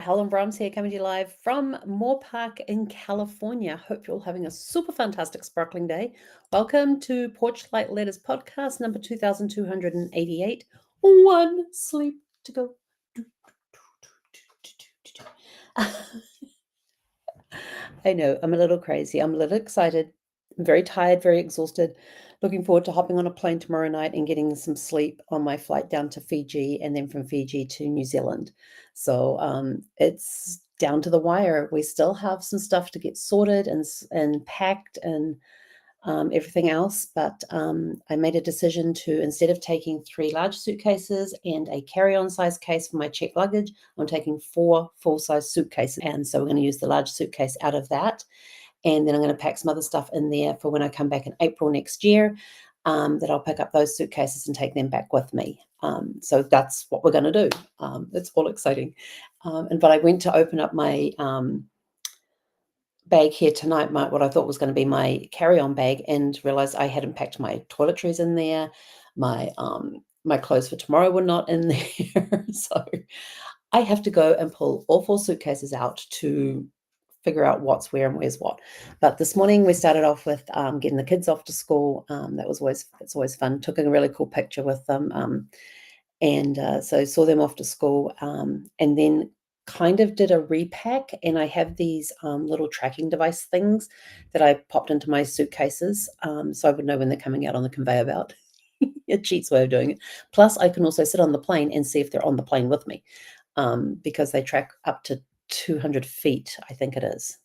Helen Brahms here, coming to you live from Moore Park in California. Hope you're all having a super fantastic, sparkling day. Welcome to Porchlight Letters podcast number 2288. One sleep to go. I know, I'm a little crazy. I'm a little excited. I'm very tired, very exhausted. Looking forward to hopping on a plane tomorrow night and getting some sleep on my flight down to Fiji and then from Fiji to New Zealand. So it's down to the wire. We still have some stuff to get sorted and packed and everything else. But I made a decision to, instead of taking 3 large suitcases and a carry-on size case for my checked luggage, I'm taking 4 full-size suitcases. And so we're going to use the large suitcase out of that. And then I'm going to pack some other stuff in there for when I come back in April next year, that I'll pick up those suitcases and take them back with me. So that's what we're going to do. It's all exciting. But I went to open up my bag here tonight, what I thought was going to be my carry-on bag, and realized I hadn't packed my toiletries in there. My clothes for tomorrow were not in there. So I have to go and pull all 4 suitcases out to figure out what's where and where's what. But this morning we started off with getting the kids off to school. It's always fun. Took a really cool picture with them, so saw them off to school, and then kind of did a repack. And I have these little tracking device things that I popped into my suitcases, so I would know when they're coming out on the conveyor belt. A cheats way of doing it. Plus, I can also sit on the plane and see if they're on the plane with me, because they track up to 200 feet, I think it is.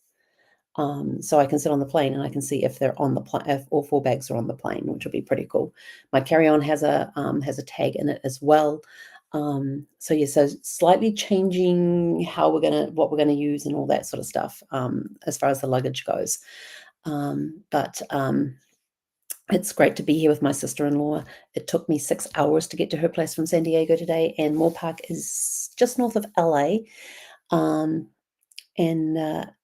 So I can sit on the plane and I can see if they're on the plane, if all 4 bags are on the plane, which will be pretty cool. My carry-on has a tag in it as well. So slightly changing what we're gonna use and all that sort of stuff, as far as the luggage goes. But it's great to be here with my sister-in-law. It took me 6 hours to get to her place from San Diego today, and Moore Park is just north of LA.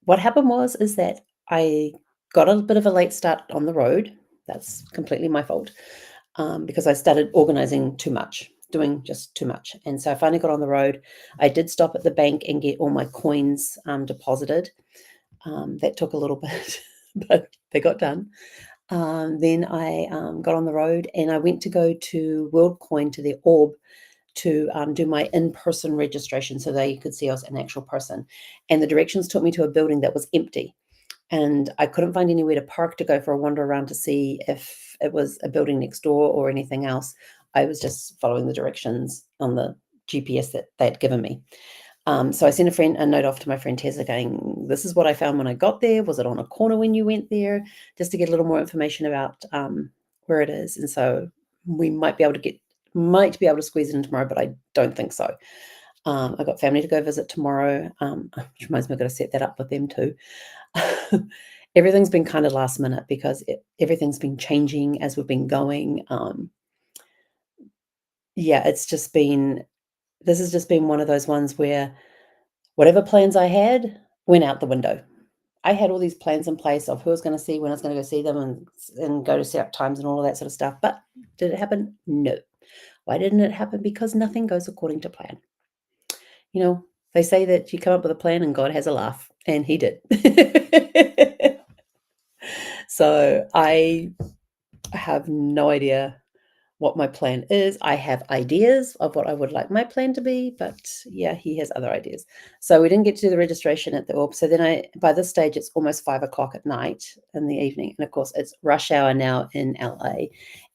What happened is that I got a bit of a late start on the road. That's completely my fault, because I started organizing too much, doing just too much. And so I finally got on the road. I did stop at the bank and get all my coins deposited. That took a little bit, but they got done. Then I got on the road and I went to go to WorldCoin, to the Orb, to do my in-person registration so they could see I was an actual person. And the directions took me to a building that was empty. And I couldn't find anywhere to park to go for a wander around to see if it was a building next door or anything else. I was just following the directions on the GPS that they had given me. So I sent a note off to my friend Tessa going, this is what I found when I got there. Was it on a corner when you went there? Just to get a little more information about where it is. And so we might be able to squeeze it in tomorrow, but I don't think so. I've got family to go visit tomorrow, which reminds me I've got to set that up with them too. Everything's been kind of last minute because everything's been changing as we've been going. This has just been one of those ones where whatever plans I had went out the window. I had all these plans in place of who I was going to see, when I was going to go see them, and go to set up times and all of that sort of stuff. But did it happen? No. Why didn't it happen? Because nothing goes according to plan. You know, they say that you come up with a plan and God has a laugh, and he did. So I have no idea what my plan is. I have ideas of what I would like my plan to be, but yeah, he has other ideas. So we didn't get to do the registration at the Orb. So then by this stage, it's almost 5 o'clock at night in the evening. And of course, it's rush hour now in LA.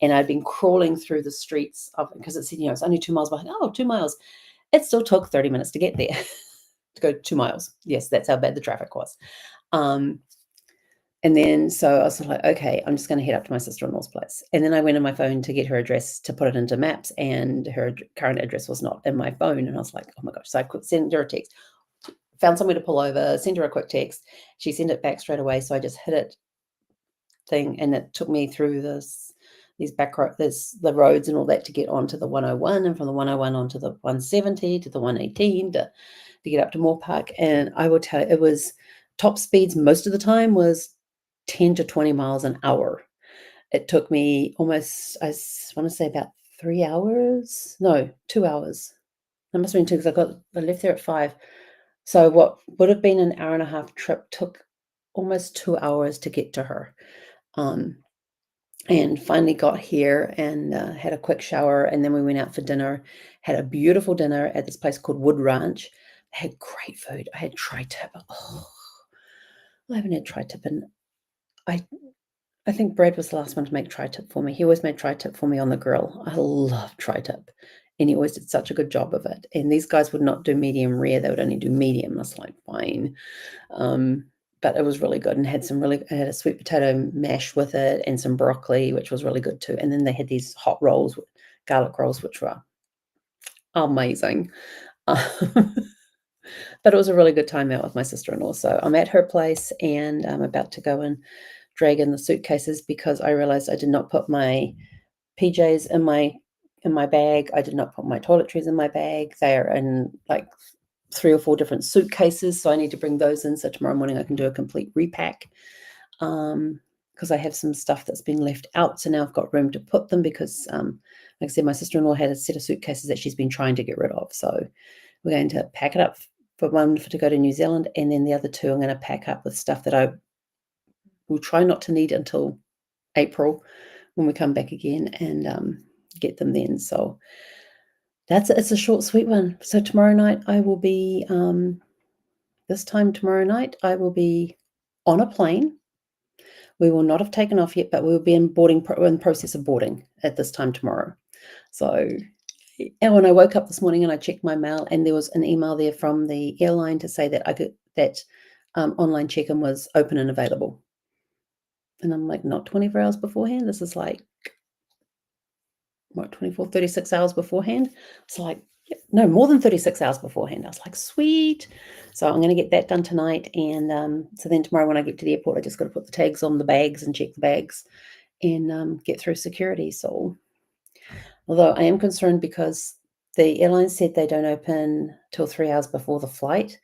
And I'd been crawling through the streets because it's only 2 miles behind. Oh, 2 miles. It still took 30 minutes to get there, to go 2 miles. Yes, that's how bad the traffic was. And then so I was like, okay, I'm just going to head up to my sister-in-law's place. And then I went on my phone to get her address to put it into maps, and her current address was not in my phone. And I was like, oh my gosh. So I could send her a text, found somewhere to pull over, send her a quick text. She sent it back straight away. So I just hit it thing, and it took me through the roads and all that to get onto the 101, and from the 101 onto the 170 to the 118 to get up to Moore Park. And I will tell you, it was top speeds most of the time was 10 to 20 miles an hour. It took me almost, I want to say, about 3 hours. No, 2 hours. That must have been 2, because I left there at 5. So what would have been an hour and a half trip took almost 2 hours to get to her. Um, and finally got here and, had a quick shower, and then we went out for dinner, had a beautiful dinner at this place called Wood Ranch. Had great food. I had tri-tip. Oh, I haven't had tri-tip in I I think Brad was the last one to make tri-tip for me. He always made tri-tip for me on the grill. I love tri-tip, and he always did such a good job of it, and these guys would not do medium rare, they would only do medium. I was like, "Fine." Um, but it was really good and had some really I had a sweet potato mash with it and some broccoli, which was really good too, and then they had these hot rolls, garlic rolls, which were amazing. Um, but it was a really good time out with my sister-in-law, so I'm at her place, and I'm about to go and drag in the suitcases because I realized I did not put my PJs in my bag. I did not put my toiletries in my bag. They're in, like, 3 or 4 different suitcases, so I need to bring those in so tomorrow morning I can do a complete repack. Because I have some stuff that's been left out, so now I've got room to put them because, like I said, my sister-in-law had a set of suitcases that she's been trying to get rid of, so we're going to pack it up for one for to go to New Zealand, and then the other 2 I'm gonna pack up with stuff that I will try not to need until April when we come back again and, get them then, so it's a short, sweet one. So tomorrow night I will be, this time tomorrow night, I will be on a plane. We will not have taken off yet, but we'll be in process of boarding at this time tomorrow. So, and when I woke up this morning and I checked my mail, and there was an email there from the airline to say that online check-in was open and available. And I'm like, not 24 hours beforehand. This is like what, 24, 36 hours beforehand. It's like, yep, no, more than 36 hours beforehand. I was like, sweet. So I'm going to get that done tonight. And so then tomorrow when I get to the airport, I just got to put the tags on the bags and check the bags and get through security. So, although I am concerned because the airline said they don't open till 3 hours before the flight.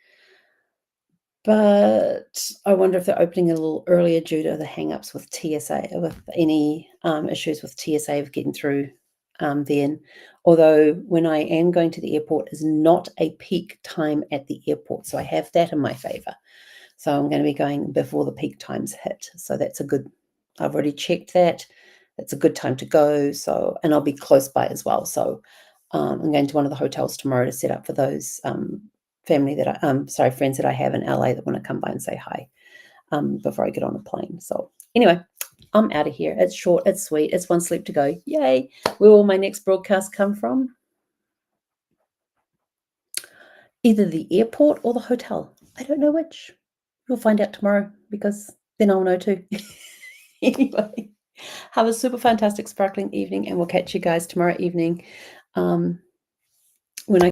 But I wonder if they're opening a little earlier due to the hang-ups with TSA, with any, issues with TSA of getting through, then. Although when I am going to the airport is not a peak time at the airport, so I have that in my favor. So I'm gonna be going before the peak times hit, so that's a good I've already checked that. That's a good time to go, so and I'll be close by as well, so, I'm going to one of the hotels tomorrow to set up for those, friends that I have in LA that wanna come by and say hi, before I get on a plane. So anyway, I'm out of here. It's short, it's sweet, it's one sleep to go. Yay! Where will my next broadcast come from? Either the airport or the hotel. I don't know which. We'll find out tomorrow because then I'll know too. Anyway, have a super fantastic sparkling evening, and we'll catch you guys tomorrow evening.